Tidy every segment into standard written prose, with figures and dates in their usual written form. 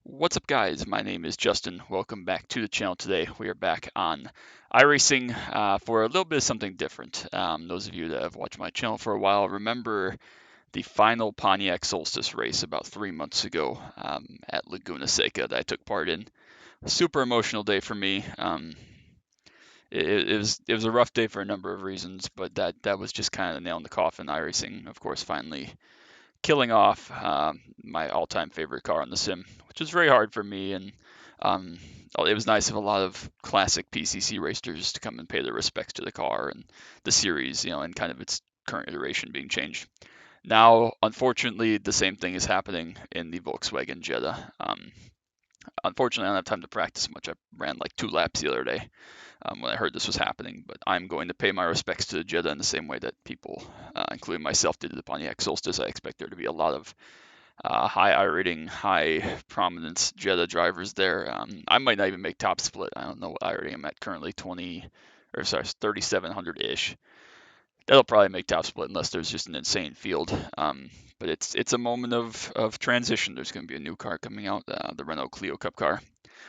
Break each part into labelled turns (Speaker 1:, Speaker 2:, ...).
Speaker 1: What's up, guys? My name is Justin. Welcome back to the channel today. We are back on iRacing for a little bit of something different. Those of you that have watched my channel for a while remember the final Pontiac Solstice race about 3 months ago at Laguna Seca that I took part in. Super emotional day for me. It was a rough day for a number of reasons, but that was just kind of the nail in the coffin. iRacing, of course, finally killing off my all-time favorite car on the sim, which was very hard for me. And um, it was nice of a lot of classic PCC racers to come and pay their respects to the car and the series, and kind of its current iteration being changed. Now, unfortunately, the same thing is happening in the Volkswagen Jetta. Unfortunately, I don't have time to practice much. I ran like 2 laps the other day when I heard this was happening, but I'm going to pay my respects to Jetta in the same way that people, including myself, did to the Pontiac Solstice. I expect there to be a lot of high iRating, high prominence Jetta drivers there. I might not even make top split. I don't know what iRating I'm at currently, 3,700-ish. That'll probably make top split unless there's just an insane field. But it's a moment of transition. There's going to be a new car coming out, the Renault Clio Cup car,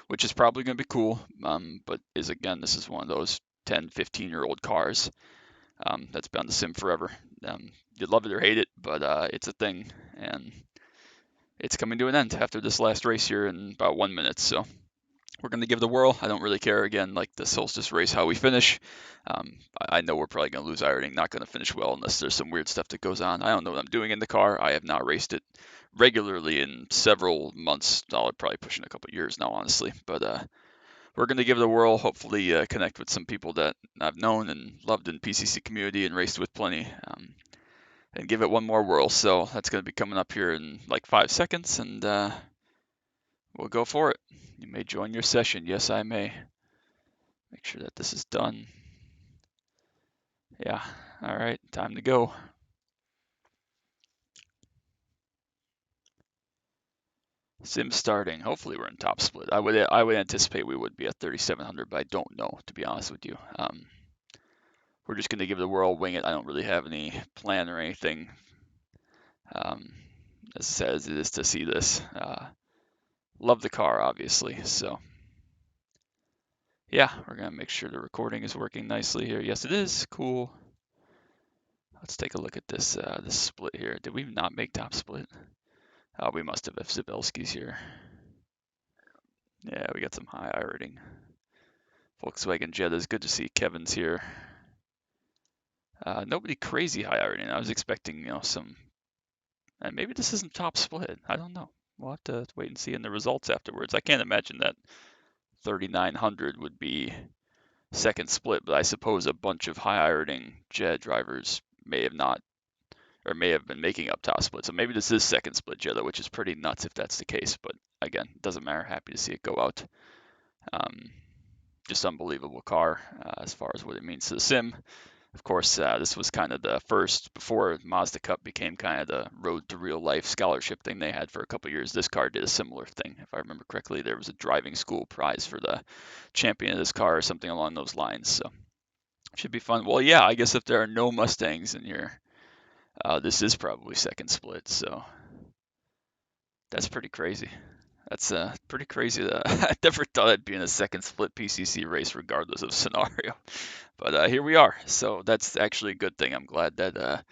Speaker 1: which is probably going to be cool. But this is one of those 10, 15-year-old cars that's been on the sim forever. You love it or hate it, but it's a thing, and it's coming to an end after this last race here in about 1 minute. So we're going to give it a whirl. I don't really care, again, like the Solstice race, how we finish. I know we're probably going to lose iRating, not going to finish well unless there's some weird stuff that goes on. I don't know what I'm doing in the car. I have not raced it regularly in several months. I'll probably pushing a couple years now, honestly. But we're going to give it a whirl, hopefully connect with some people that I've known and loved in PCC community and raced with plenty, and give it one more whirl. So that's going to be coming up here in like 5 seconds, and we'll go for it. You may join your session. Yes, I may. Make sure that this is done. Yeah. All right. Time to go. Sim starting. Hopefully we're in top split. I would anticipate we would be at 3,700, but I don't know, to be honest with you. We're just going to give it a whirl, wing it. I don't really have any plan or anything. As sad as it is to see this. Love the car, obviously. So yeah, we're going to make sure the recording is working nicely here. Yes, it is. Cool. Let's take a look at this this split here. Did we not make top split? Oh, we must have if Zabelski's here. Yeah, we got some high iRating. Volkswagen Jetta is good to see. Kevin's here. Nobody crazy high iRating. I was expecting, some. And maybe this isn't top split. I don't know. We'll have to wait and see in the results afterwards. I can't imagine that 3,900 would be second split, but I suppose a bunch of high iRating Jetta drivers may have not, or may have been making up top split. So maybe this is second split Jetta, which is pretty nuts if that's the case. But again, it doesn't matter. Happy to see it go out. Just unbelievable car as far as what it means to the sim. Of course, this was kind of the first, before Mazda Cup became kind of the road to real life scholarship thing they had for a couple of years. This car did a similar thing. If I remember correctly, there was a driving school prize for the champion of this car or something along those lines. So should be fun. Well, yeah, I guess if there are no Mustangs in here, this is probably second split. So that's pretty crazy. That's pretty crazy. I never thought I'd be in a second split PCC race regardless of scenario. But here we are. So that's actually a good thing. I'm glad that a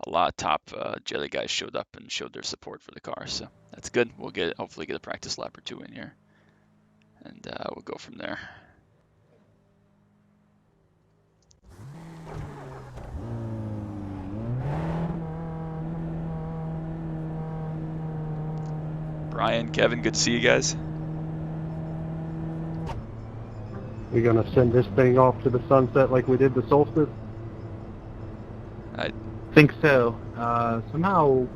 Speaker 1: lot of top Jetta guys showed up and showed their support for the car. So that's good. We'll hopefully get a practice lap or two in here. And we'll go from there. Brian, Kevin, good to see you guys.
Speaker 2: We gonna send this thing off to the sunset like we did the solstice?
Speaker 3: I think so. Somehow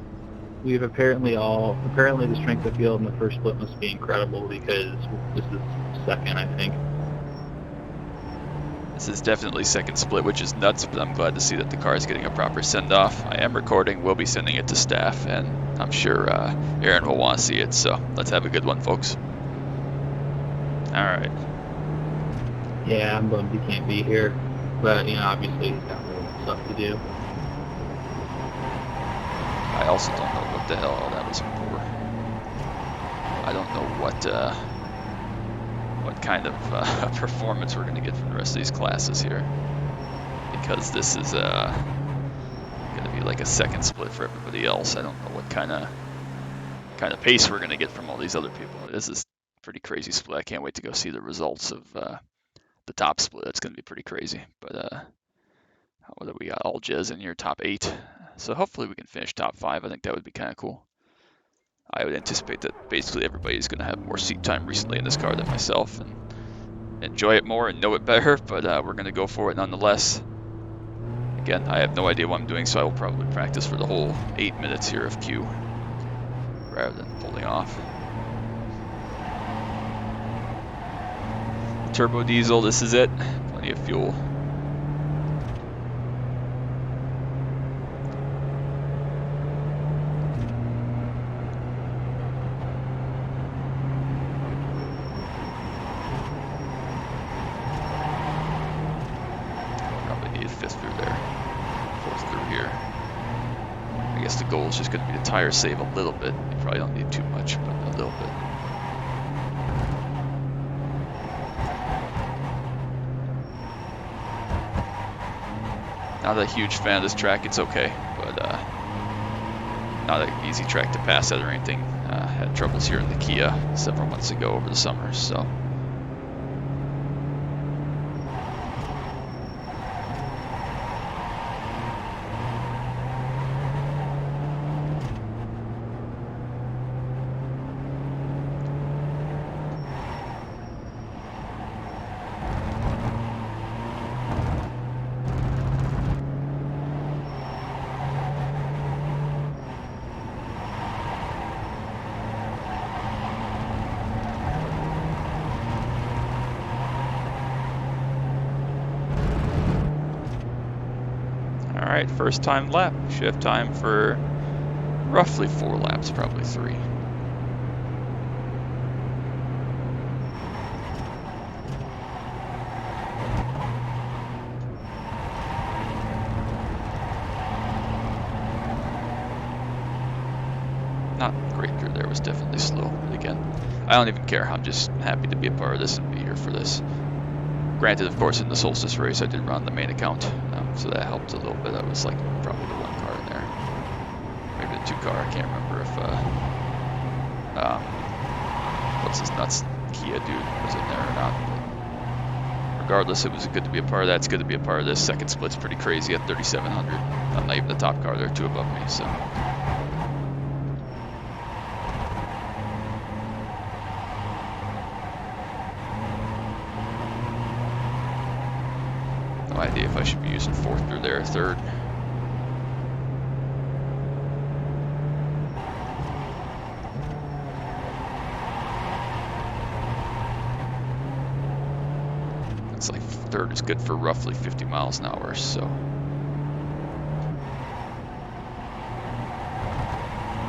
Speaker 3: we've apparently the strength of field in the first split must be incredible because this is second, I think.
Speaker 1: This is definitely second split, which is nuts, but I'm glad to see that the car is getting a proper send-off. I am recording, we'll be sending it to staff, and I'm sure Aaron will want to see it, so let's have a good one, folks. Alright.
Speaker 3: Yeah, I'm bummed he can't be here, but, obviously he's got more stuff to do.
Speaker 1: I also don't know what the hell that was for. I don't know what kind of performance we're going to get from the rest of these classes here, because this is going to be like a second split for everybody else. I don't know what kind of pace we're going to get from all these other people. This is a pretty crazy split. I can't wait to go see the results of the top split. That's going to be pretty crazy. But what do we got? All Jez in here, top 8. So hopefully we can finish top 5. I think that would be kind of cool. I would anticipate that basically everybody's going to have more seat time recently in this car than myself and enjoy it more and know it better, but we're going to go for it nonetheless. Again, I have no idea what I'm doing, so I will probably practice for the whole 8 minutes here of Q rather than pulling off. Turbo diesel, this is it. Plenty of fuel. The goal is just going to be to tire save a little bit. You probably don't need too much, but a little bit. Not a huge fan of this track. It's okay, but not an easy track to pass at or anything. Had troubles here in the Kia several months ago over the summer, so. Alright, first time lap. Should have time for roughly 4 laps, probably 3. Not great through there, was definitely slow. But again, I don't even care. I'm just happy to be a part of this and be here for this. Granted, of course, in the Solstice race, I did run the main account, so that helped a little bit. I was like probably the 1 car in there, maybe the 2 car. I can't remember if what's his nuts Kia dude was in there or not. But regardless, it was good to be a part of that. It's good to be a part of this. Second split's pretty crazy at 3,700. I'm not even the top car. There are 2 above me, so. No idea if I should be using 4th through there or 3rd. It's like 3rd is good for roughly 50 miles an hour, so.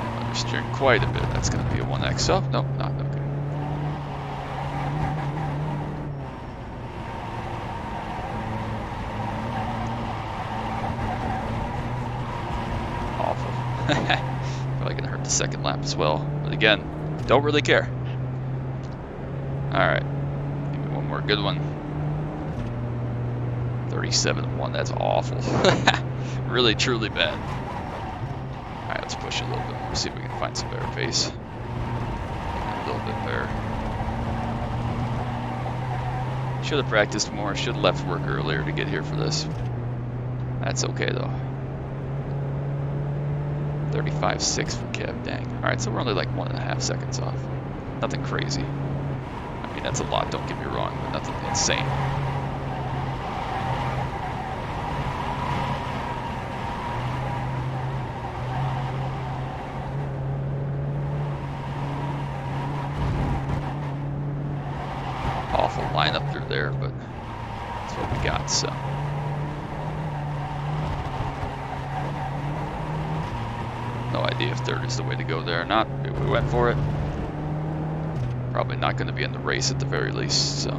Speaker 1: I'm understeering quite a bit. That's going to be a 1X. Oh, nope, not okay. Probably gonna hurt the second lap as well, but again, don't really care. Alright, give me one more good one. 37-1, that's awful. Really, truly bad. Alright, let's push it a little bit more, see if we can find some better pace. A little bit better. Should have practiced more, should have left work earlier to get here for this. That's okay though. 35.6 for Kev, dang. Alright, so we're only like 1.5 seconds off. Nothing crazy. I mean, that's a lot, don't get me wrong, but nothing insane. Awful lineup through there, but that's what we got, so. No idea if 3rd is the way to go there or not. We went for it. Probably not going to be in the race at the very least, so.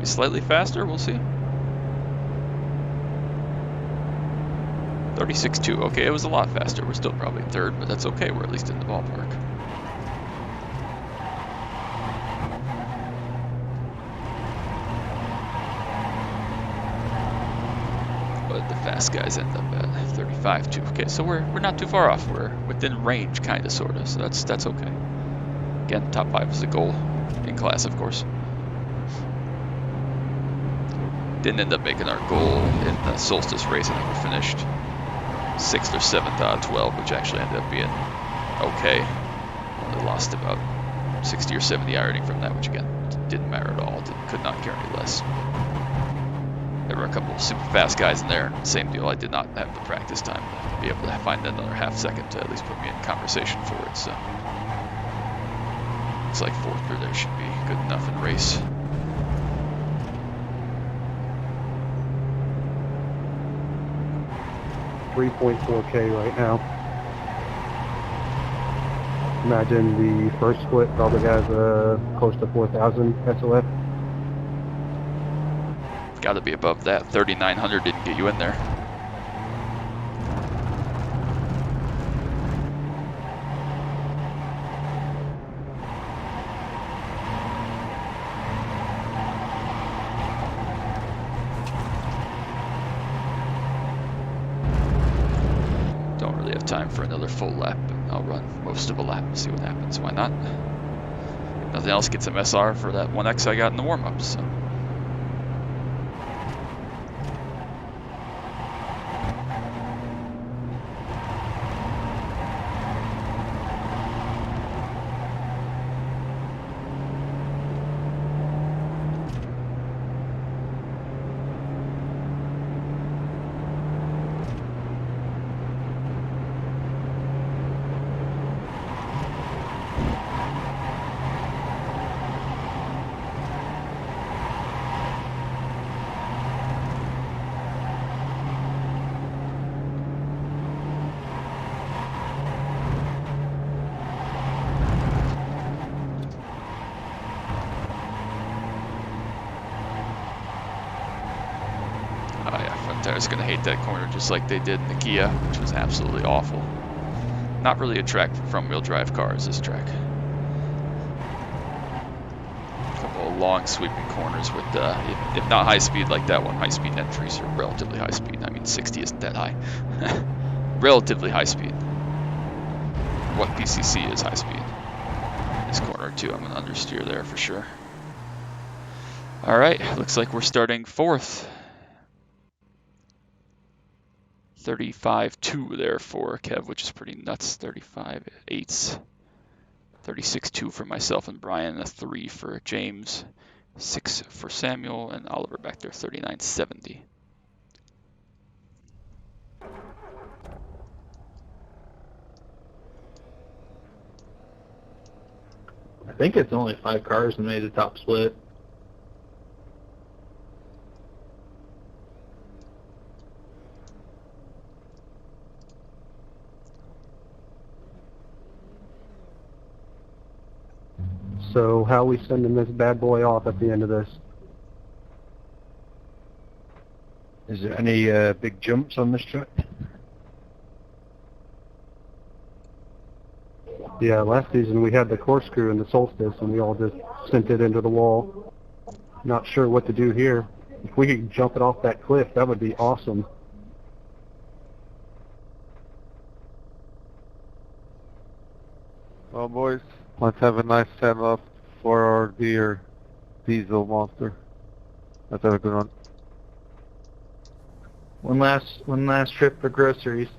Speaker 1: Maybe slightly faster, we'll see. 36.2, okay, it was a lot faster. We're still probably third, but that's okay, we're at least in the ballpark. But the fast guys end up at 35.2. Okay, so we're not too far off. We're within range, kind of, sort of, so that's okay. Again, top 5 is the goal, in class, of course. Didn't end up making our goal in the solstice race. I think we finished 6th or 7th out of 12, which actually ended up being okay. Only lost about 60 or 70 iRating from that, which again, didn't matter at all. Could not care any less. There were a couple of super fast guys in there. Same deal, I did not have the practice time to be able to find another half second to at least put me in conversation for it, so. Looks like 4th or there should be good enough in race.
Speaker 2: $3.4K right now. Imagine the first split probably has close to 4,000 SOF.
Speaker 1: Got to be above that. 3,900 didn't get you in there. Don't really have time for another full lap, but I'll run most of a lap and see what happens. Why not? If nothing else, get some SR for that 1X I got in the warm-ups. So. I was going to hate that corner just like they did in the Kia, which was absolutely awful. Not really a track for front-wheel drive cars, this track. A couple of long sweeping corners with, if not high speed like that one, high speed entries are relatively high speed. I mean, 60 isn't that high. Relatively high speed. What PCC is high speed. This corner too, I'm going to understeer there for sure. Alright, looks like we're starting 4th. 35.2 there for Kev, which is pretty nuts. 35.8s. 36.2 for myself and Brian, a 3 for James, 6 for Samuel, and Oliver back there, 39.70.
Speaker 3: I think it's only 5 cars that made the top split.
Speaker 2: So how are we sending this bad boy off at the end of this?
Speaker 4: Is there any big jumps on this track?
Speaker 2: Yeah, last season we had the corkscrew in the solstice and we all just sent it into the wall. Not sure what to do here. If we could jump it off that cliff, that would be awesome.
Speaker 4: Well, boys, let's have a nice send-off for our dear diesel monster. Let's have a good one.
Speaker 3: One last trip for groceries.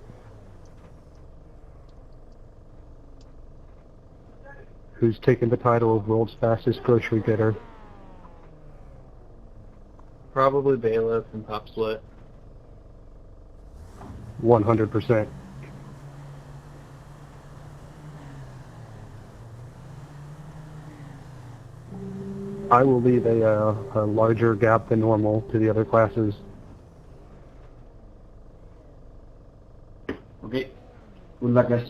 Speaker 2: Who's taking the title of world's fastest grocery getter?
Speaker 3: Probably Bailiff and top split.
Speaker 2: 100%. I will leave a larger gap than normal to the other classes.
Speaker 5: Okay. Good luck, guys.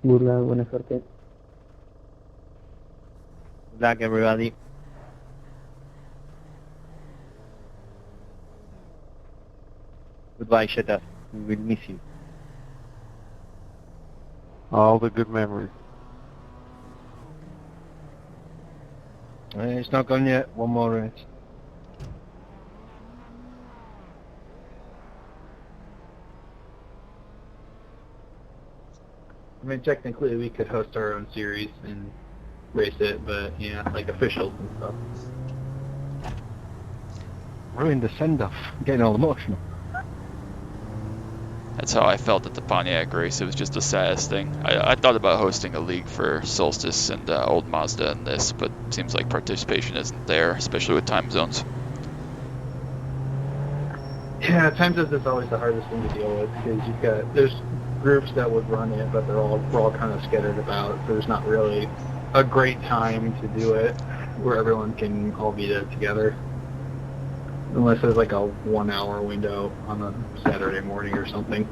Speaker 6: Good luck, buena suerte.
Speaker 3: Good luck, everybody. Goodbye, Jetta. We will miss you.
Speaker 4: All the good memories.
Speaker 5: It's not gone yet. One more race.
Speaker 3: I mean, technically we could host our own series and race it, but yeah, like officials and stuff.
Speaker 5: Ruined the send-off. Getting all emotional.
Speaker 1: That's how I felt at the Pontiac race. It was just the saddest thing. I thought about hosting a league for Solstice and Old Mazda in this, but it seems like participation isn't there, especially with time zones.
Speaker 3: Yeah, time zones is always the hardest thing to deal with because there's groups that would run it, but we're all kind of scattered about. So there's not really a great time to do it where everyone can all be there together. Unless there's like a 1 hour window on a Saturday morning or something.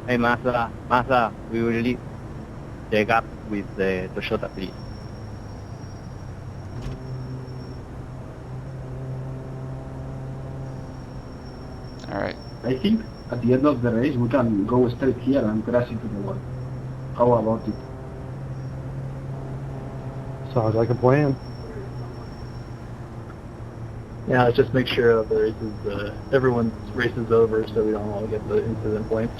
Speaker 6: Hey, Masa, we will take up with the Toyota, please.
Speaker 1: All right.
Speaker 5: I think at the end of the race we can go straight here and crash into the wall. How about it?
Speaker 2: Sounds like a plan.
Speaker 3: Yeah, let's just make sure that the races, everyone's race is over so we don't all get the incident points.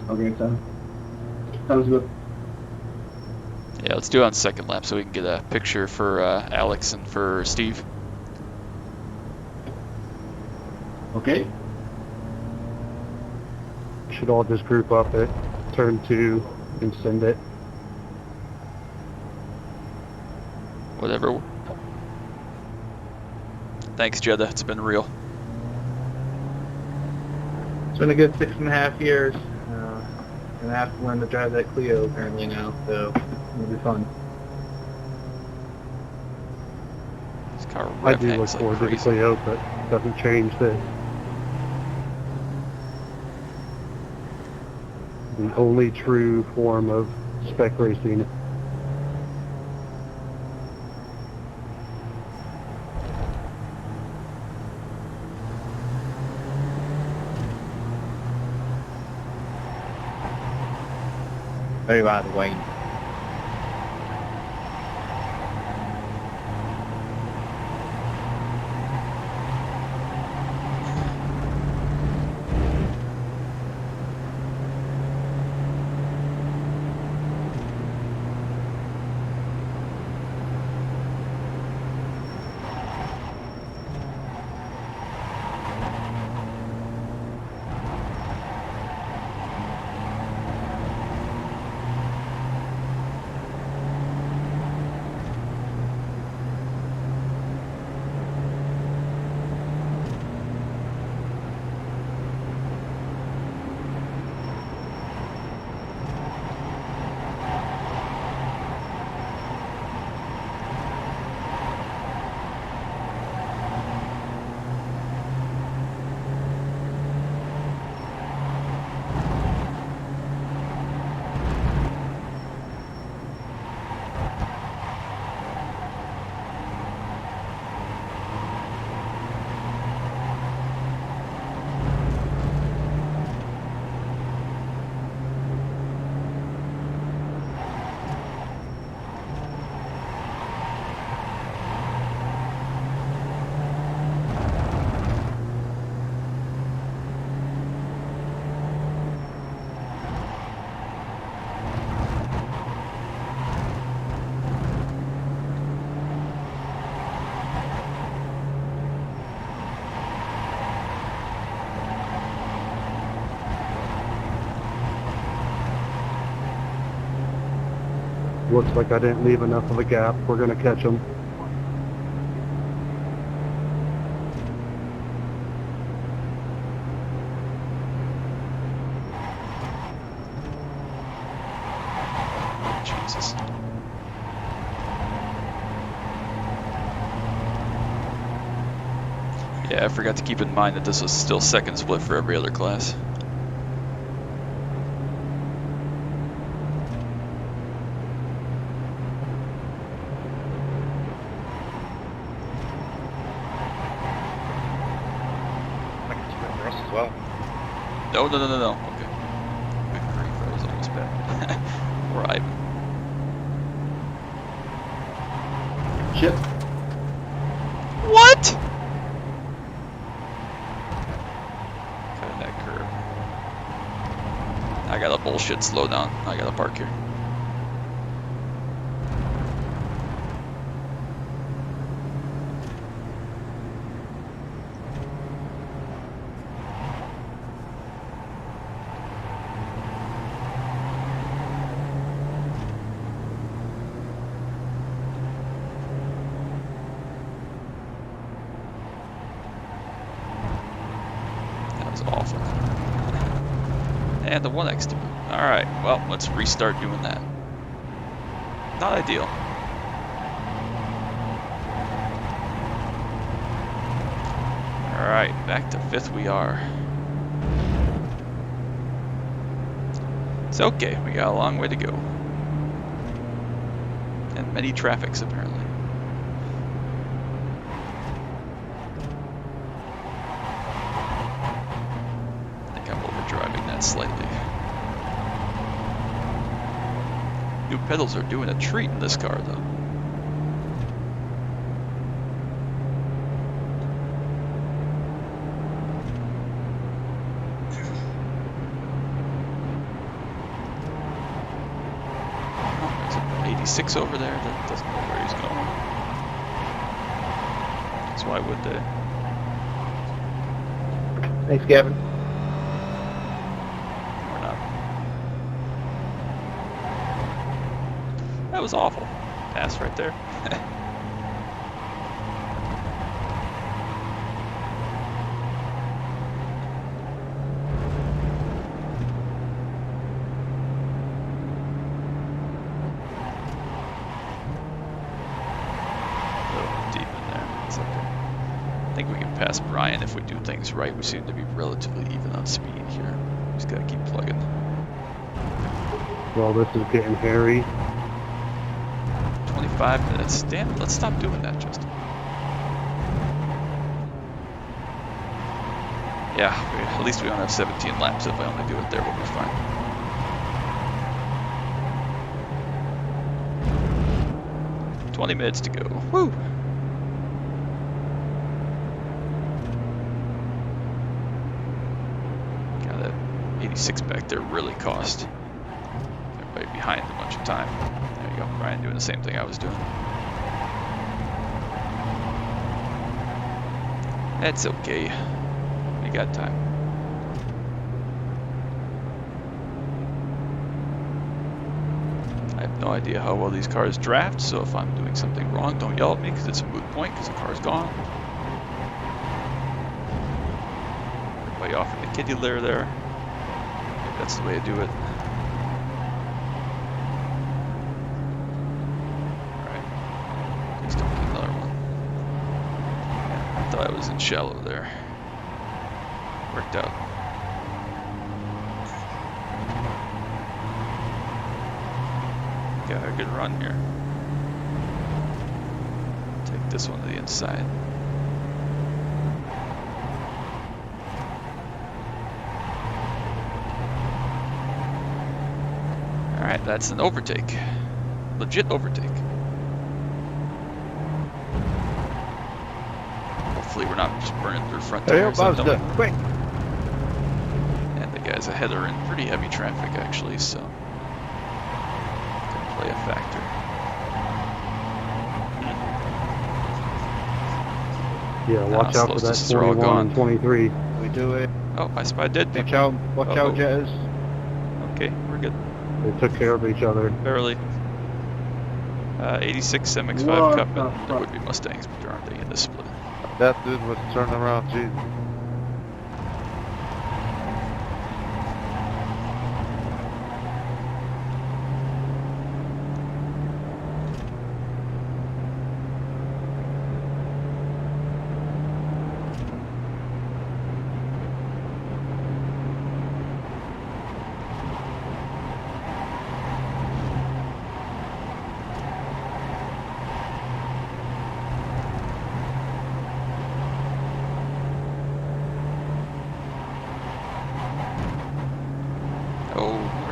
Speaker 5: Okay, sounds good.
Speaker 1: Yeah, let's do it on second lap so we can get a picture for Alex and for Steve.
Speaker 5: Okay.
Speaker 2: Should all just group up at turn 2 and send it.
Speaker 1: Whatever. Thanks, Jetta. It's been real.
Speaker 3: It's been a good 6.5 years. And I have to learn to drive that Clio apparently now, so it'll be fun.
Speaker 1: This car
Speaker 2: I
Speaker 1: rev
Speaker 2: do look
Speaker 1: hangs like
Speaker 2: forward to the
Speaker 1: crazy.
Speaker 2: Clio, but it doesn't change the only true form of spec racing.
Speaker 6: Very bad, Wayne.
Speaker 2: Looks like I didn't leave enough of a gap. We're going to catch them.
Speaker 1: Jesus. Yeah, I forgot to keep in mind that this was still second split for every other class.
Speaker 4: well.
Speaker 1: No. Okay. Good grief, I was almost back. Poor Ivan.
Speaker 5: Shit.
Speaker 1: What? Cutting that curve. I gotta bullshit slow down. I gotta park here. That was awful. And the 1x to boot. Alright, well, let's restart doing that. Not ideal. Alright, back to 5th we are. It's okay, we got a long way to go. And many traffics apparently. I think I'm overdriving that slightly. New pedals are doing a treat in this car though. There's an 86 over there that doesn't know where he's going. So why would they?
Speaker 3: Thanks, Gavin.
Speaker 1: Or not. That was awful. Pass right there. Deep in there. It's okay. I think we can pass Brian if we do things right. We seem to be relatively even on speed here. Just gotta keep plugging.
Speaker 2: Well, this is getting hairy.
Speaker 1: 25 minutes. Damn it, let's stop doing that, Justin. Yeah, at least we don't have 17 laps. If I only do it there, we'll be fine. $20 minutes to go. Woo! God, that 86 back there really cost everybody behind a bunch of time. There you go, Brian doing the same thing I was doing. That's okay. We got time. I have no idea how well these cars draft, so if I'm doing something wrong, don't yell at me because it's a moot point because the car's gone. Everybody off in the kiddie layer there. Maybe that's the way to do it. Alright. Please don't get another one. Yeah, I thought I was in shallow there. Worked out. Got a good run here. Take this one to the inside. Alright, that's an overtake. Legit overtake. Hopefully we're not just burning through front tires.
Speaker 3: Quick!
Speaker 1: And the guys ahead are in pretty heavy traffic actually, so could play a factor.
Speaker 2: Yeah, watch out for that
Speaker 1: slowsters are all
Speaker 2: 21 and
Speaker 1: gone.
Speaker 2: 23.
Speaker 3: We do it.
Speaker 1: Oh, I spy dead
Speaker 3: Watch
Speaker 1: people.
Speaker 3: out, watch
Speaker 1: Uh-oh.
Speaker 3: out, Jettas.
Speaker 1: Okay, we're good.
Speaker 2: They took care of each other.
Speaker 1: Barely. 86 MX-5
Speaker 5: What
Speaker 1: Cup,
Speaker 5: the
Speaker 1: and there
Speaker 5: fuck?
Speaker 1: would be Mustangs, but there aren't any in this split.
Speaker 4: That dude was turning around, Jesus.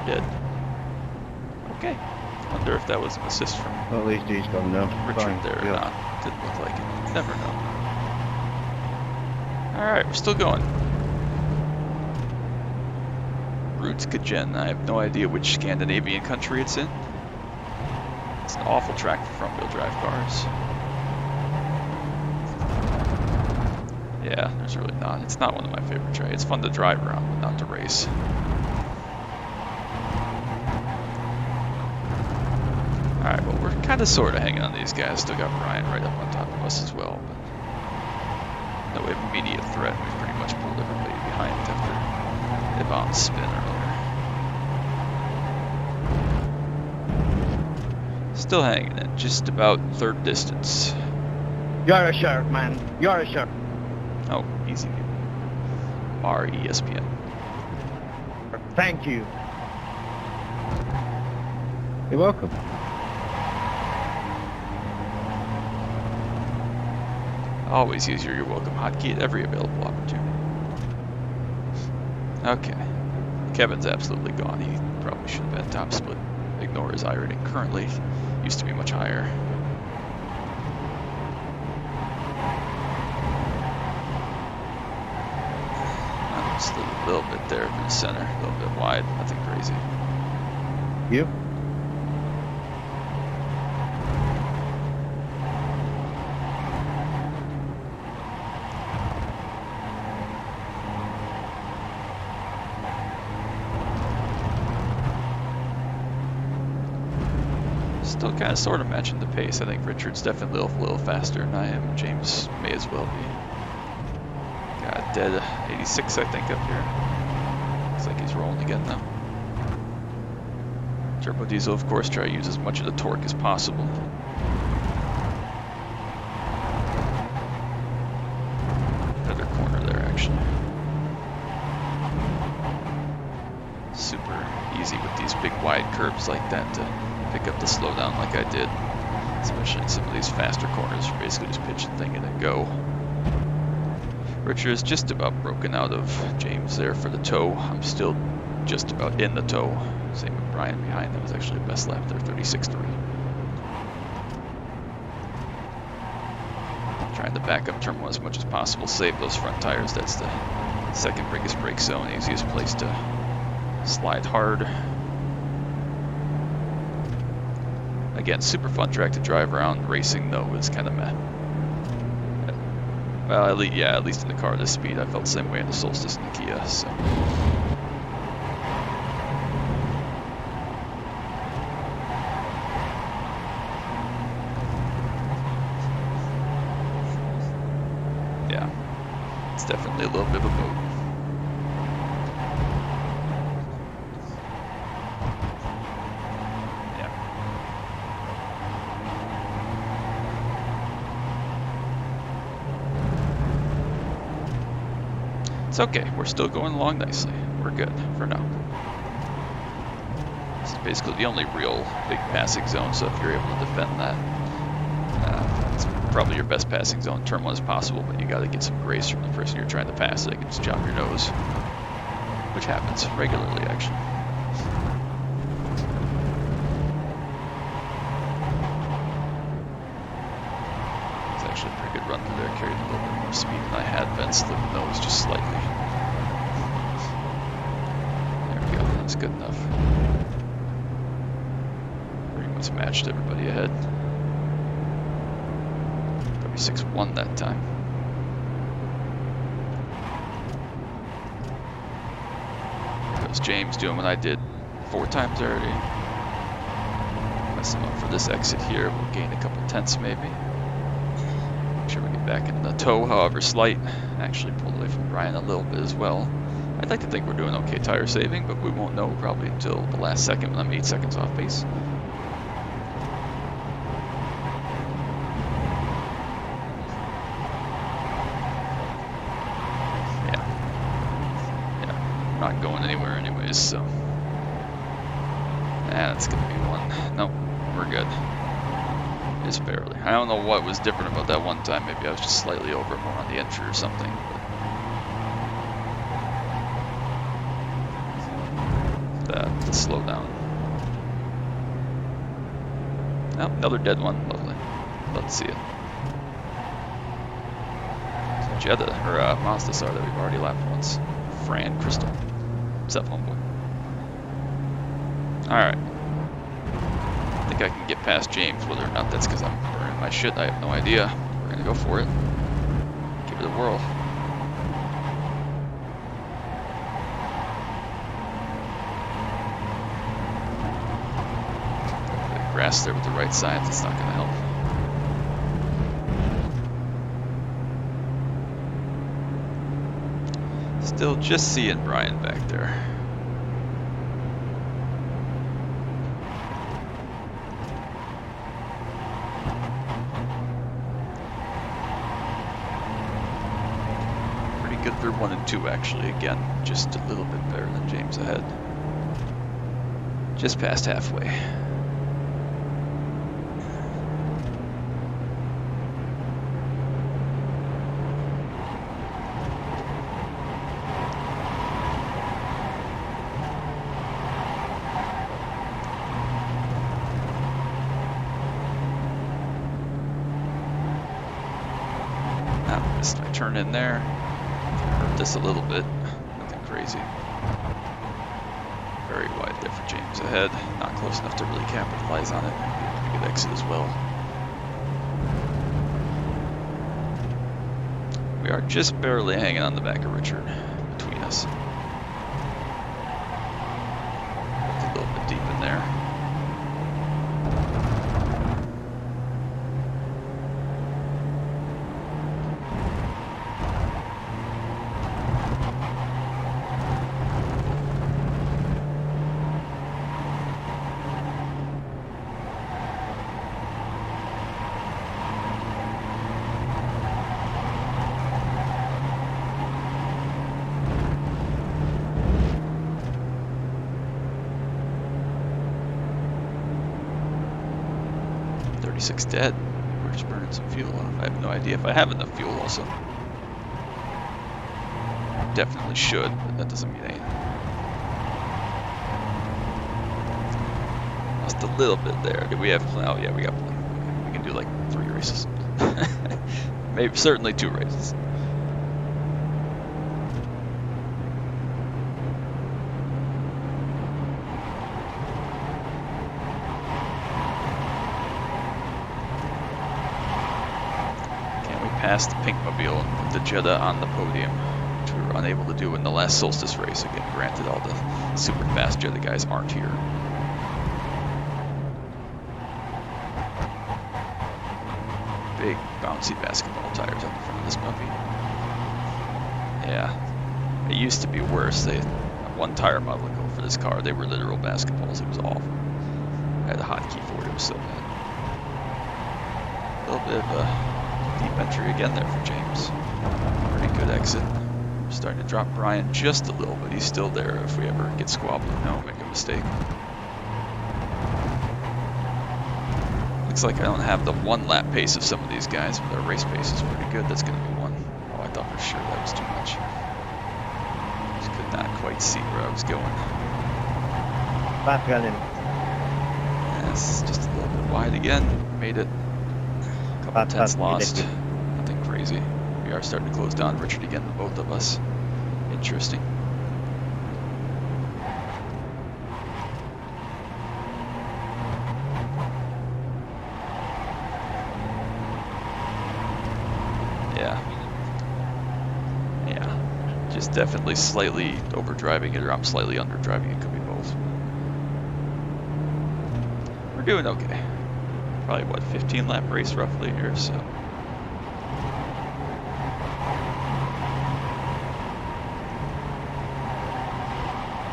Speaker 1: dead. Okay. Wonder if that was an assist from
Speaker 6: Well, at least he's gone now.
Speaker 1: Richard
Speaker 6: Fine.
Speaker 1: there or
Speaker 4: yeah.
Speaker 1: not. Didn't look like it. Never know. Alright, we're still going. Rudskogen. I have no idea which Scandinavian country it's in. It's an awful track for front-wheel drive cars. Yeah, there's really not. It's not one of my favorite tracks. It's fun to drive around, but not to race. Alright, well, we're kind of sort of hanging on these guys. Still got Brian right up on top of us as well, but no immediate threat. We've pretty much pulled everybody behind after Ivan's spin earlier. Still hanging in, just about third distance.
Speaker 6: You're a shark, man. You're a shark.
Speaker 1: Oh, easy. RESPN.
Speaker 6: Thank you.
Speaker 3: You're welcome.
Speaker 1: Always use your "you're welcome" hotkey at every available opportunity. Okay. Kevin's absolutely gone. He probably should have been top split. Ignore his iRating currently. Used to be much higher. Just a little bit there in the center, a little bit wide, nothing crazy.
Speaker 6: You?
Speaker 1: Still kind of sort of matching the pace. I think Richard's definitely a little faster than I am. James may as well be. Got dead 86, I think, up here. Looks like he's rolling again now. Turbo diesel, of course, try to use as much of the torque as possible. Another corner there, actually. Super easy with these big wide curves like that to pick up the slowdown like I did. Especially in some of these faster corners. You're basically just pitch the thing and then go. Richard is just about broken out of James there for the toe. I'm still just about in the toe. Same with Brian behind. That was actually the best lap there, 36.3. Trying to back up turn one as much as possible, save those front tires. That's the second biggest brake zone, easiest place to slide hard. Again, super fun track to drive around. Racing though is kind of meh. Well, at least in the car this speed, I felt the same way in the Solstice and the Kia. So. Yeah, it's definitely a little bit of a boat. It's okay, we're still going along nicely. We're good for now. This is basically the only real big passing zone, so if you're able to defend that, it's probably your best passing zone. Turn one as possible, but you gotta get some grace from the person you're trying to pass so they can just chop your nose. Which happens regularly, actually. It's actually a pretty good run through there, carried a little bit more speed than I had been, slipped the nose just slightly. There we go, that's good enough. Pretty much matched everybody ahead. 36.1 that time. There goes James doing what I did 4 times already. Mess him up for this exit here. We'll gain a couple tenths maybe. Make sure we get back in the toe, however slight. Actually pulled away from Brian a little bit as well. I'd like to think we're doing okay tire saving, but we won't know probably until the last second when I'm 8 seconds off pace. Yeah, I'm not going anywhere anyways, so. That's gonna be one. Nope, we're good. Just barely. I don't know what was different about that one time. Maybe I was just slightly over more on the entry or something. But that to slow down. Oh, another dead one. Lovely. Love to see it. So Jetta, or Mazda, sorry, that we've already lapped once. Fran Crystal. What's up, homeboy? Alright. I think I can get past James. Whether or not that's because I'm burning my shit, I have no idea. We're gonna go for it. Give it a whirl. Grass there with the right side, that's not going to help. Still just seeing Brian back there. Pretty good through 1 and 2 actually, again, just a little bit better than James ahead. Just past halfway. Missed my turn in there. Hurt this a little bit. Nothing crazy. Very wide there for James ahead. Not close enough to really capitalize on it. Pretty good exit as well. We are just barely hanging on the back of Richard between us. A little bit deep in there. Dead. We're just burning some fuel off. I have no idea if I have enough fuel also. Definitely should, but that doesn't mean anything. Lost a little bit there. Did we have plenty? Oh yeah, we got plenty. We can do like 3 races. Maybe, certainly 2 races. Past the Pinkmobile and the Jetta on the podium, which we were unable to do in the last Solstice race. Again, granted, all the super fast Jetta guys aren't here. Big bouncy basketball tires on the front of this puppy. Yeah, it used to be worse. They one tire model ago for this car, they were literal basketballs. It was awful. I had a hotkey for it. It was so bad. A little bit of a deep entry again there for James. Pretty good exit. Starting to drop Brian just a little, but he's still there if we ever get squabbling. No, make a mistake. Looks like I don't have the 1 lap pace of some of these guys, but their race pace is pretty good. That's going to be 1. Oh, I thought for sure that was too much. Just could not quite see where I was going. Yes, just a little bit wide again. Made it. Couple tenths lost. Nothing crazy. We are starting to close down Richard again, both of us. Interesting. Yeah. Just definitely slightly overdriving it, or I'm slightly underdriving it. Could be both. We're doing okay. Probably, what, 15 lap race roughly here, so.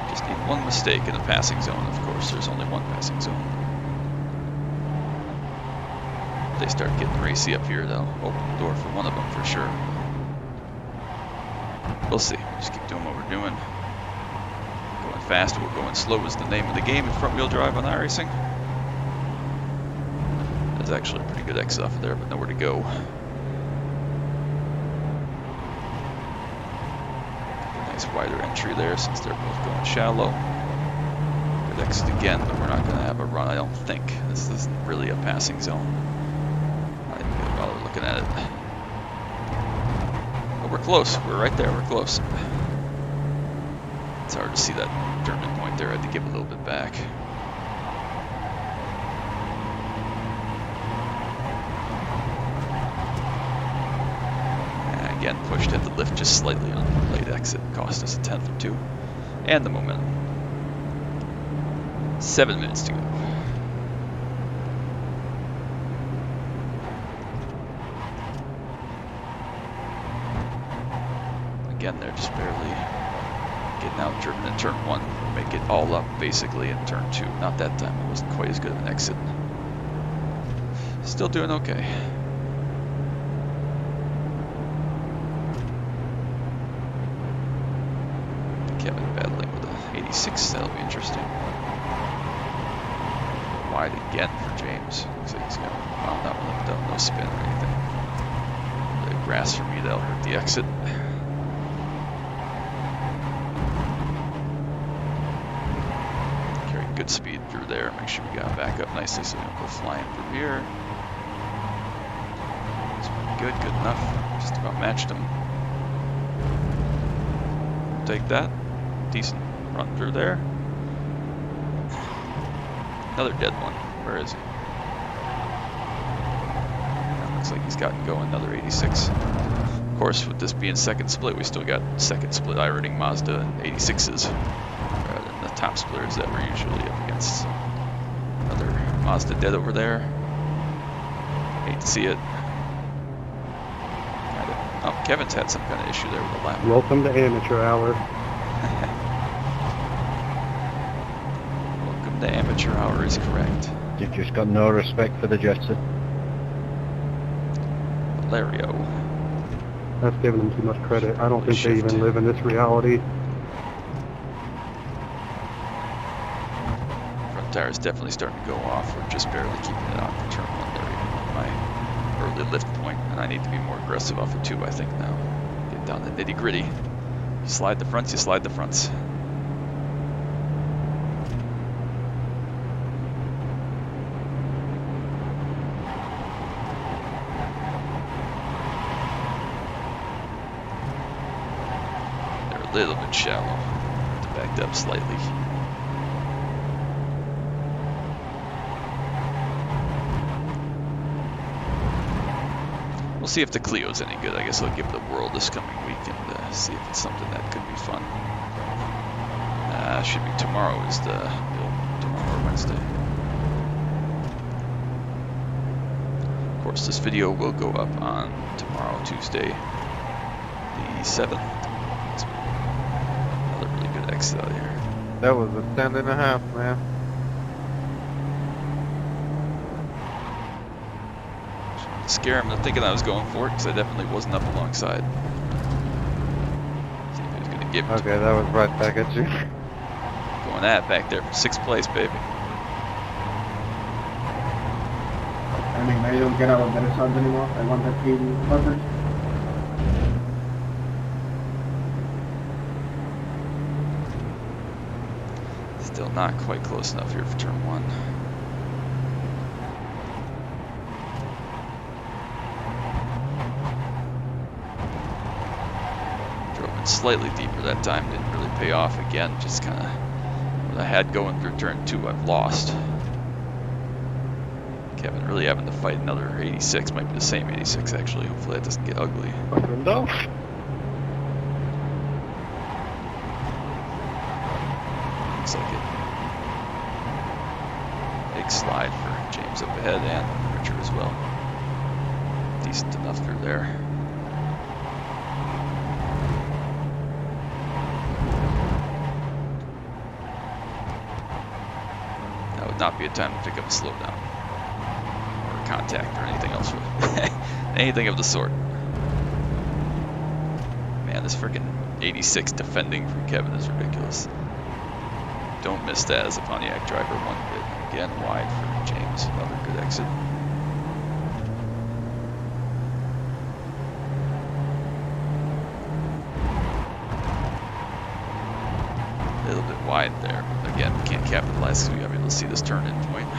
Speaker 1: Just need 1 mistake in the passing zone, of course. There's only 1 passing zone. They start getting racy up here, though. Open the door for one of them for sure. We'll see. Just keep doing what we're doing. Going fast or going slow is the name of the game in front-wheel drive on iRacing. There's actually a pretty good exit off of there, but nowhere to go. Nice wider entry there since they're both going shallow. Good exit again, but we're not going to have a run, I don't think. This isn't really a passing zone. Not even going to bother looking at it. But we're close. We're right there. We're close. It's hard to see that turning point there. I had to give a little bit back. And again, pushed at the lift just slightly on the late exit. Cost us a tenth or two. And the momentum. 7 minutes to go. Again, they're just barely getting out driven in turn 1. Make it all up basically in turn 2. Not that time, it wasn't quite as good of an exit. Still doing okay. Kevin battling with a 86, that'll be interesting. Wide again for James. Looks like he's got that one left up, no spin or anything. The grass for me, that'll hurt the exit. Good speed through there. Make sure we got back up nicely so we don't go flying through here. It's good enough. Just about matched him. Take that. Decent run through there. Another dead one. Where is he? That looks like he's gotten going. Another 86. Of course, with this being second split, we still got second split iRacing Mazda and 86s. The top splitters that we're usually up against. So another Mazda dead over there. Hate to see it. Oh, Kevin's had some kind of issue there with the lap.
Speaker 2: Welcome to amateur hour.
Speaker 1: Welcome to amateur hour is correct.
Speaker 6: You've just got no respect for the Jetta.
Speaker 1: Valerio.
Speaker 2: That's giving them too much credit. I don't think
Speaker 1: Shift.
Speaker 2: they even live in this reality.
Speaker 1: Tire's definitely starting to go off. We're just barely keeping it on for turn 1 there, even on my early lift point, and I need to be more aggressive off of 2, I think, now. Get down to nitty gritty. You slide the fronts, you slide the fronts. They're a little bit shallow. Backed up slightly. We'll see if the Clio's any good. I guess I'll give it a whirl this coming week and see if it's something that could be fun. Should be tomorrow is tomorrow or Wednesday. Of course, this video will go up on tomorrow, Tuesday, the 7th. Another really good exit out here.
Speaker 4: That was a 10.5, man.
Speaker 1: Scare him into thinking I was going for it because I definitely wasn't up alongside. See if he was going to give it to me.
Speaker 4: Okay, that was right back at you.
Speaker 1: Going at back there for 6th place, baby.
Speaker 5: I mean, I don't care about the results anymore. I want the team perfect.
Speaker 1: Still not quite close enough here for turn 1. Slightly deeper that time, didn't really pay off again, just kind of what I had going through turn 2 I've lost. Kevin really having to fight another 86, might be the same 86 actually, hopefully that doesn't get ugly.
Speaker 4: Window.
Speaker 1: Looks like it. Big slide for James up ahead and Richard as well. Decent enough through there. Not be a time to pick up a slowdown or contact or anything else anything of the sort. Man, this freaking 86 defending from Kevin is ridiculous. Don't miss that as a Pontiac driver one bit. Again, wide for James. Another good exit. A little bit wide there, but again, we can't capitalize because we gotta be able to see this turn-in point.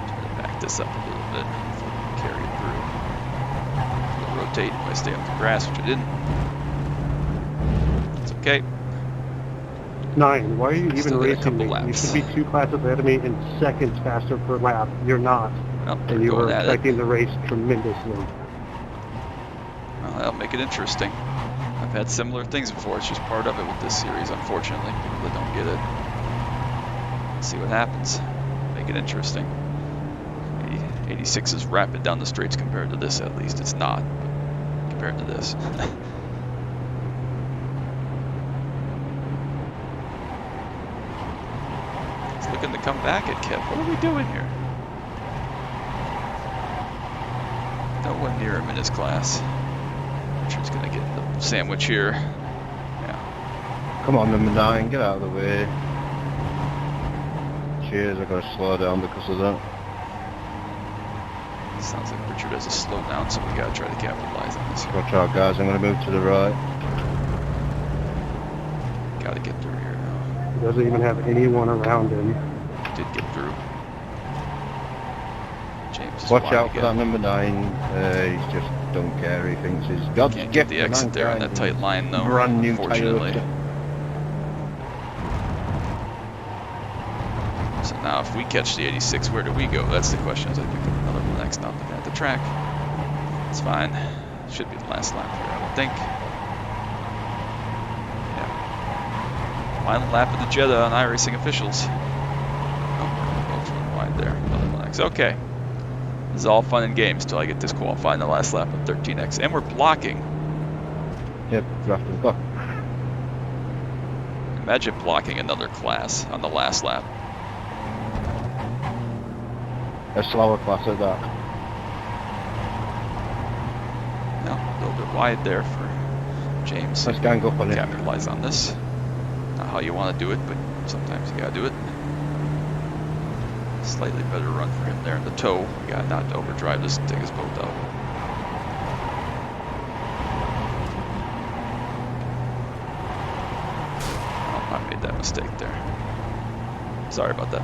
Speaker 1: Try to back this up a little bit before we can carry it through. We'll rotate if I stay off the grass, which I didn't. It's okay.
Speaker 2: 9, why are you
Speaker 1: Still
Speaker 2: even
Speaker 1: got a
Speaker 2: racing me?
Speaker 1: couple
Speaker 2: You
Speaker 1: laps.
Speaker 2: should be 2 classes ahead of me and seconds faster per lap. You're not.
Speaker 1: Well,
Speaker 2: And you
Speaker 1: going
Speaker 2: were
Speaker 1: at it.
Speaker 2: affecting the race tremendously.
Speaker 1: Well, that'll make it interesting. I've had similar things before. It's just part of it with this series, unfortunately. People that don't get it. Let's see what happens. Make it interesting. 86 is rapid down the straights compared to this, at least. It's not, but compared to this. He's looking to come back at Kev. What are we doing here? No one near him in his class. Richard's gonna get the sandwich here. Yeah.
Speaker 6: Come on, number 9, get out of the way. Cheers, I've got to slow down because of that.
Speaker 1: Sounds like Richard has a slowdown, so we gotta try to capitalize on this here.
Speaker 6: Watch out, guys, I'm going to move to the right.
Speaker 1: Gotta get through here now.
Speaker 2: He doesn't even have anyone around him.
Speaker 1: Did get through. James is
Speaker 6: Watch
Speaker 1: wide
Speaker 6: out for that
Speaker 1: again.
Speaker 6: number 9. He's just don't care. He thinks he's got to
Speaker 1: Can't
Speaker 6: get
Speaker 1: get the exit there on that tight line, though.
Speaker 6: Brand new
Speaker 1: unfortunately.
Speaker 6: Toyota.
Speaker 1: So now, if we catch the 86, where do we go? That's the question. As I pick up another one next stop at the track. It's fine. Should be the last lap here, I would think. Yeah. Final lap of the Jetta on iRacing officials. Oh, both went wide there. Another 1X. Okay. This is all fun and games till I get disqualified in the last lap of 13X. And we're blocking.
Speaker 6: Yep, draft and block.
Speaker 1: Imagine blocking another class on the last lap.
Speaker 6: A slower class at that.
Speaker 1: No, a little bit wide there for James.
Speaker 6: Let's gang up on it.
Speaker 1: Capitalize on this. Not how you want to do it, but sometimes you gotta do it. Slightly better run for him there in the toe. We got not to overdrive this and take us both out. Oh, I made that mistake there. Sorry about that.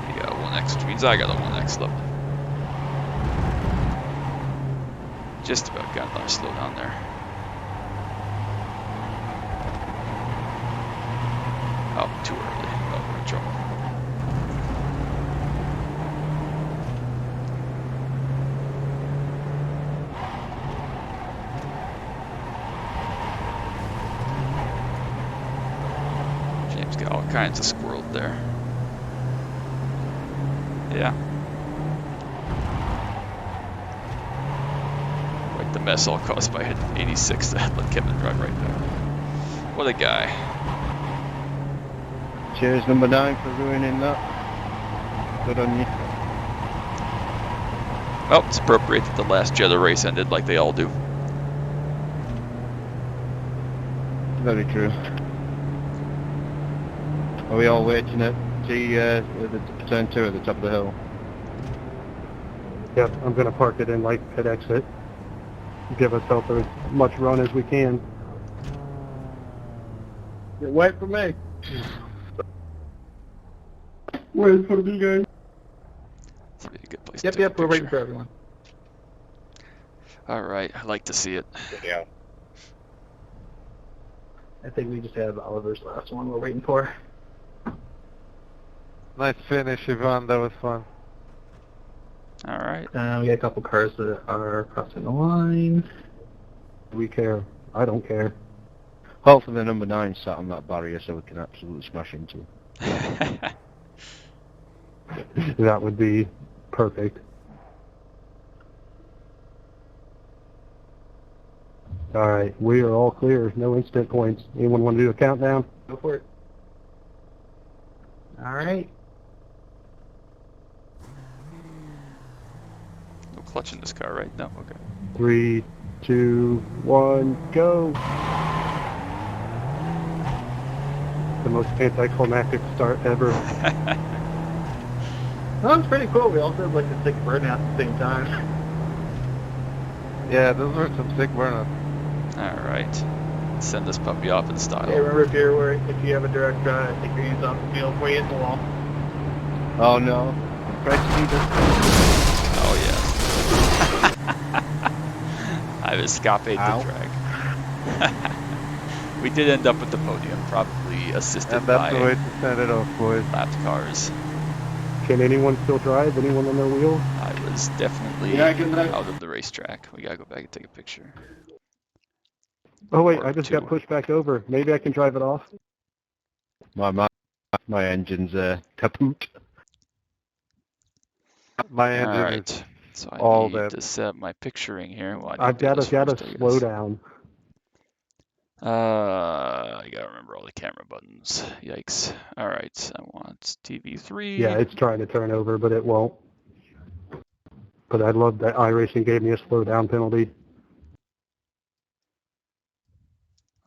Speaker 1: You got a 1X, which means I got a 1X. Look. Just about got another slowdown there. Oh, too early. Oh, we're in trouble. James got all kinds of squirreled there. Yeah. Quite the mess all caused by an 86 that let Kevin drive right back. What a guy.
Speaker 6: Cheers, number 9, for ruining that. Good on you.
Speaker 1: Well, it's appropriate that the last Jetta race ended like they all do.
Speaker 6: Very true. Are we all waiting at the turn 2 at the top of the hill?
Speaker 2: Yep, I'm going to park it in like pit exit. Give ourselves as much run as we can.
Speaker 6: Wait for me.
Speaker 5: Wait for me, guys.
Speaker 1: It's a really good place
Speaker 3: Yep,
Speaker 1: to take
Speaker 3: yep,
Speaker 1: a
Speaker 3: we're waiting
Speaker 1: picture.
Speaker 3: for everyone.
Speaker 1: All right, I like to see it.
Speaker 6: Yeah.
Speaker 3: I think we just have Oliver's last one we're waiting for.
Speaker 4: Nice finish, Ivan. That was fun.
Speaker 1: All right.
Speaker 3: We got a couple cars that are crossing the line.
Speaker 2: We care. I don't care.
Speaker 6: Hopefully the number 9 sat on that barrier so we can absolutely smash into it.
Speaker 2: That would be perfect. All right, we are all clear. No instant points. Anyone want to do a countdown?
Speaker 3: Go for it. All right.
Speaker 1: No clutch in this car, right? No. Okay.
Speaker 2: 3, 2, 1, go. The most anticlimactic start ever.
Speaker 3: That was pretty cool. We all did like a 6 burnout at the same time.
Speaker 4: Yeah, those were some sick burnouts.
Speaker 1: All right. Send this puppy off in style.
Speaker 3: Hey, remember if you have a direct drive, take your hands off the field before you hit the wall.
Speaker 6: Oh no. Try to do this.
Speaker 1: Oh yeah. I've escaped the
Speaker 6: Ow.
Speaker 1: drag. We did end up at the podium, probably assisted
Speaker 4: And that's the way
Speaker 1: by
Speaker 4: to send it off, boys.
Speaker 1: lapped cars.
Speaker 2: Can anyone still drive? Anyone on their wheels?
Speaker 1: I was definitely
Speaker 5: Yeah, I can drive.
Speaker 1: out of the racetrack. We gotta go back and take a picture.
Speaker 2: Oh wait,
Speaker 1: Or
Speaker 2: I just
Speaker 1: two.
Speaker 2: got pushed back over. Maybe I can drive it off.
Speaker 6: My engine's kaput.
Speaker 4: My
Speaker 1: All
Speaker 4: engine is
Speaker 1: right. So I
Speaker 4: all
Speaker 1: need
Speaker 4: that.
Speaker 1: to set up my picturing here. Well, I
Speaker 2: I've
Speaker 1: need to do
Speaker 2: got
Speaker 1: this first,
Speaker 2: to
Speaker 1: I
Speaker 2: slow
Speaker 1: guess.
Speaker 2: down.
Speaker 1: I gotta remember all the camera buttons. Yikes. All right. I want TV3.
Speaker 2: Yeah, it's trying to turn over, but it won't. But I love that iRacing gave me a slow down penalty.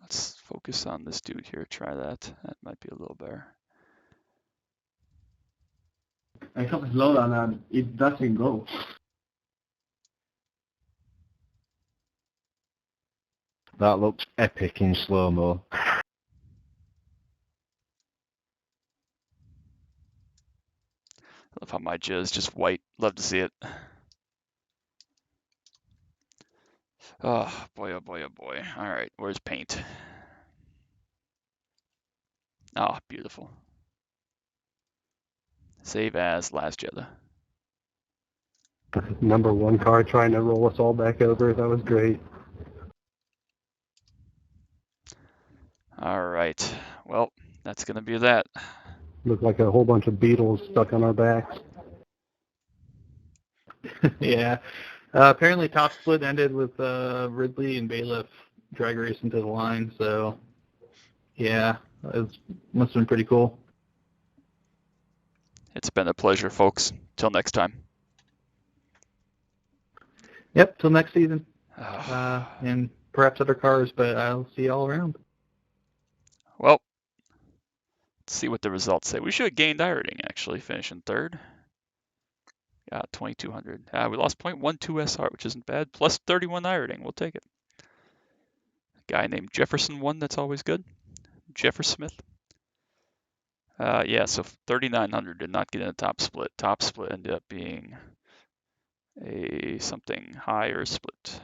Speaker 1: Let's focus on this dude here. Try that. That might be a little better.
Speaker 5: I have a slowdown and it doesn't go.
Speaker 6: That looks epic in slow-mo.
Speaker 1: Love how my Jetta is just white. Love to see it. Oh boy, oh boy, oh boy. All right, where's paint? Ah, beautiful. Save as last Jetta.
Speaker 2: Number one car trying to roll us all back over. That was great.
Speaker 1: All right. Well, that's gonna be that.
Speaker 2: Looked like a whole bunch of beetles stuck on our backs.
Speaker 3: Yeah. Apparently top split ended with Ridley and Bailiff drag racing to the line, so yeah, it must have been pretty cool.
Speaker 1: It's been a pleasure, folks. Till next time.
Speaker 3: Yep, till next season. And perhaps other cars, but I'll see you all around.
Speaker 1: Well, let's see what the results say. We should have gained iRating, actually, finishing third. Got 2,200. We lost 0.12 SR, which isn't bad. Plus 31 iRating. We'll take it. A guy named Jefferson won. That's always good. Jefferson Smith. Yeah, so 3,900 did not get in a top split. Top split ended up being a something higher split.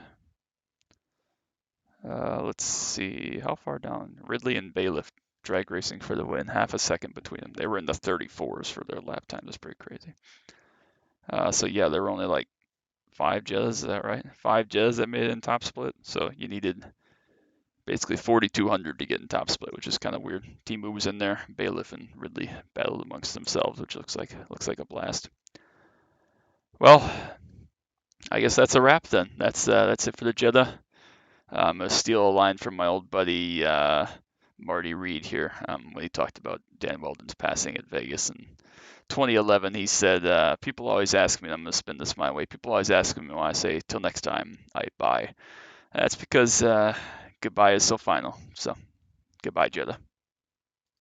Speaker 1: Let's see, how far down? Ridley and Bailiff drag racing for the win, half a second between them. They were in the 34s for their lap time. That's pretty crazy. So yeah, there were only like 5 Jettas, is that right? 5 Jettas that made it in top split. So you needed basically 4,200 to get in top split, which is kind of weird. Team was in there. Bailiff and Ridley battled amongst themselves, which looks like a blast. Well, I guess that's a wrap then. That's it for the Jetta. I'm gonna steal a line from my old buddy Marty Reed here when he talked about Dan Weldon's passing at Vegas in 2011. He said, "People always ask me, and I'm gonna spin this my way. People always ask me why I say till next time I buy. That's because goodbye is so final. So goodbye, Jetta."